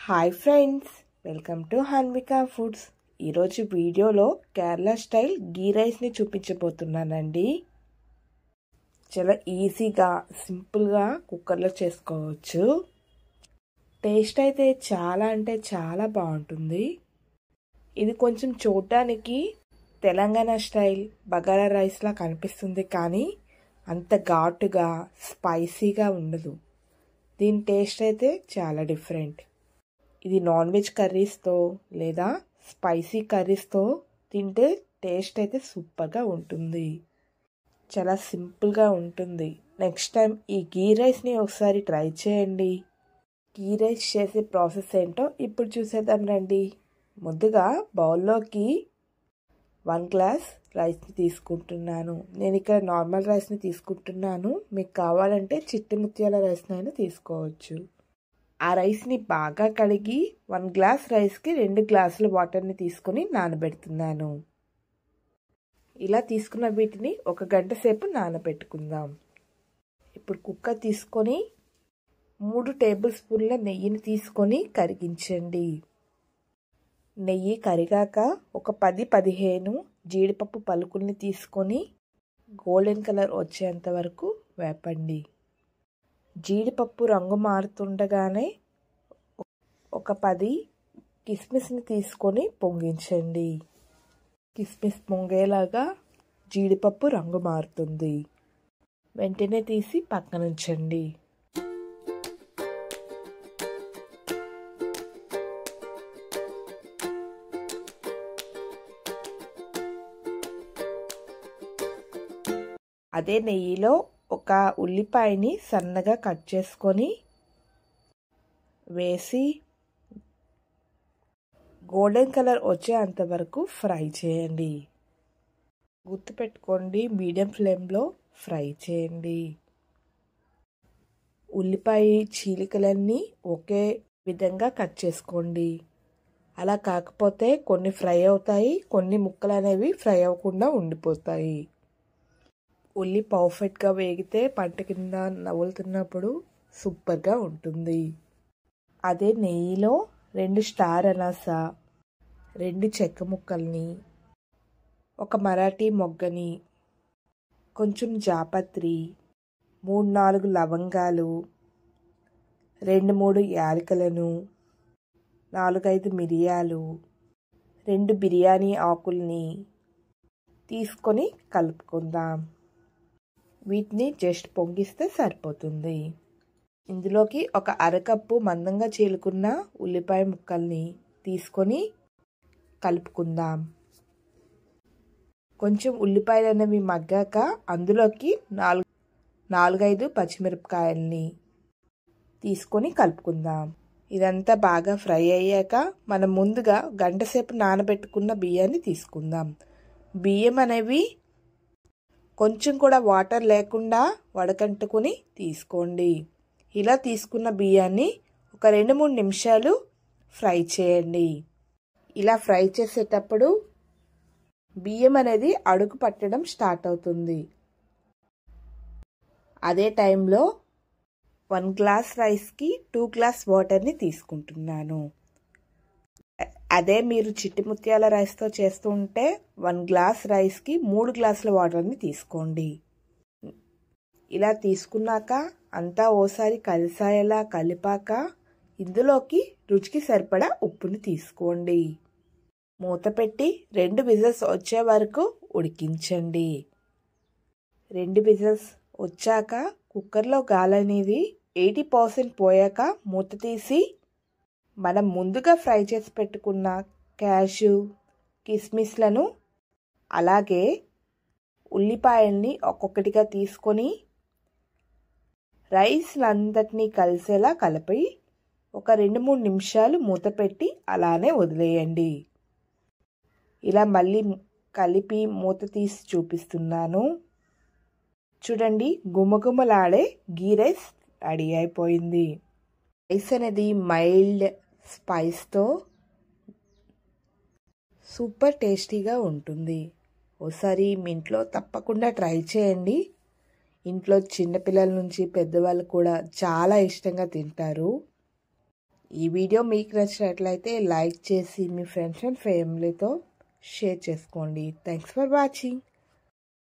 Hi friends, welcome to Hanvika foods. ఈరోజు వీడియోలో Kerala style గీ రైస్ని చూపించబోతున్నానండి. చాలా ఈజీగా సింపుల్గా కుక్కర్లో చేసుకోవచ్చు. టేస్ట్ అయితే చాలా అంటే చాలా బాగుంటుంది. ఇది కొంచెం చూడడానికి తెలంగాణ స్టైల్ బగారా రైస్లా కనిపిస్తుంది, కానీ అంత ఘాటుగా స్పైసీగా ఉండదు. దీని టేస్ట్ అయితే చాలా డిఫరెంట్. ఇది నాన్ వెజ్ కర్రీస్తో లేదా స్పైసీ కర్రీస్తో తింటే టేస్ట్ అయితే సూపర్గా ఉంటుంది. చాలా సింపుల్గా ఉంటుంది. నెక్స్ట్ టైం ఈ గీ రైస్ని ఒకసారి ట్రై చేయండి. గీ రైస్ చేసే ప్రాసెస్ ఏంటో ఇప్పుడు చూసేద్దాం రండి. ముందుగా బౌల్లోకి 1 గ్లాస్ రైస్ని తీసుకుంటున్నాను. నేను ఇక్కడ నార్మల్ రైస్ని తీసుకుంటున్నాను. మీకు కావాలంటే చిట్టి ముత్యాల రైస్ని అయినా తీసుకోవచ్చు. ఆ రైస్ని బాగా కడిగి 1 గ్లాస్ రైస్కి 2 గ్లాసుల వాటర్ని తీసుకొని నానబెడుతున్నాను. ఇలా తీసుకున్న వీటిని 1 గంట సేపు నానబెట్టుకుందాం. ఇప్పుడు కుక్కర్ తీసుకొని 3 టేబుల్ స్పూన్ల నెయ్యిని తీసుకొని కరిగించండి. నెయ్యి కరిగాక ఒక 10-15 జీడిపప్పు పలుకుల్ని తీసుకొని గోల్డెన్ కలర్ వచ్చేంత వరకు వేపండి. జీడిపప్పు రంగు మారుతుండగానే ఒక 10 కిస్మిస్ని తీసుకొని పొంగించండి. కిస్మిస్ పొంగేలాగా జీడిపప్పు రంగు మారుతుంది. వెంటనే తీసి పక్కనుంచండి. అదే నెయ్యిలో ఒక ఉల్లిపాయని సన్నగా కట్ చేసుకొని వేసి గోల్డెన్ కలర్ వచ్చేంత వరకు ఫ్రై చేయండి. గుర్తుపెట్టుకోండి, మీడియం ఫ్లేమ్లో ఫ్రై చేయండి. ఉల్లిపాయ చీలికలన్నీ ఒకే విధంగా కట్ చేసుకోండి. అలా కాకపోతే కొన్ని ఫ్రై అవుతాయి, కొన్ని ముక్కలు అనేవి ఫ్రై అవ్వకుండా ఉండిపోతాయి. ఉల్లి పర్ఫెక్ట్గా వేగితే పంట కింద నవ్వులుతున్నప్పుడు సూపర్గా ఉంటుంది. అదే నెయ్యిలో 2 స్టార్ అనాస, 2 చెక్క ముక్కల్ని, ఒక మరాఠీ మొగ్గని, కొంచెం జాపత్రి, 3-4 లవంగాలు, 2-3 యాలకులను, 4-5 మిరియాలు, 2 బిర్యానీ ఆకుల్ని తీసుకొని కలుపుకుందాం. వీటిని జస్ట్ పొంగిస్తే సరిపోతుంది. ఇందులోకి ఒక అరకప్పు మందంగా చీలుకున్న ఉల్లిపాయ ముక్కల్ని తీసుకొని కలుపుకుందాం. కొంచెం ఉల్లిపాయలు అనేవి మగ్గాక అందులోకి 4-5 పచ్చిమిరపకాయల్ని తీసుకొని కలుపుకుందాం. ఇదంతా బాగా ఫ్రై అయ్యాక మనం ముందుగా గంట సేపు నానబెట్టుకున్న బియ్యాన్ని తీసుకుందాం. బియ్యం అనేవి కొంచెం కూడా వాటర్ లేకుండా వడకట్టుకుని తీసుకోండి. ఇలా తీసుకున్న బియ్యాన్ని ఒక 2-3 నిమిషాలు ఫ్రై చేయండి. ఇలా ఫ్రై చేసేటప్పుడు బియ్యం అనేది అడుగు పట్టడం స్టార్ట్ అవుతుంది. అదే టైంలో 1 గ్లాస్ రైస్కి 2 గ్లాస్ వాటర్ని తీసుకుంటున్నాను. అదే మీరు చిట్టి ముత్యాల రైస్తో చేస్తూ ఉంటే 1 గ్లాస్ రైస్కి 3 గ్లాసుల వాటర్ని తీసుకోండి. ఇలా తీసుకున్నాక అంతా ఓసారి కలిసాయేలా కలిపాక ఇందులోకి రుచికి సరిపడా ఉప్పుని తీసుకోండి. మూత పెట్టి 2 విజిల్స్ వచ్చే వరకు ఉడికించండి. 2 విజిల్స్ వచ్చాక కుక్కర్లో గాలి అనేది 80% పోయాక మూత తీసి మనం ముందుగా ఫ్రై చేసి పెట్టుకున్న క్యాష్యూ, కిస్మిస్లను అలాగే ఉల్లిపాయల్ని ఒక్కొక్కటిగా తీసుకొని రైస్లందటినీ కలిసేలా కలిపి ఒక 2-3 నిమిషాలు మూత పెట్టి అలానే వదిలేయండి. ఇలా మళ్ళీ కలిపి మూత తీసి చూపిస్తున్నాను. చూడండి, గుమగుమలాడే గీ రైస్ రెడీ అయిపోయింది. రైస్ అనేది మైల్డ్ స్పైస్తో సూపర్ టేస్టీగా ఉంటుంది. ఒకసారి మీ ఇంట్లో తప్పకుండా ట్రై చేయండి. ఇంట్లో చిన్నపిల్లల నుంచి పెద్దవాళ్ళు కూడా చాలా ఇష్టంగా తింటారు. ఈ వీడియో మీకు నచ్చినట్లయితే లైక్ చేసి మీ ఫ్రెండ్స్ అండ్ ఫ్యామిలీతో షేర్ చేసుకోండి. Thanks for watching.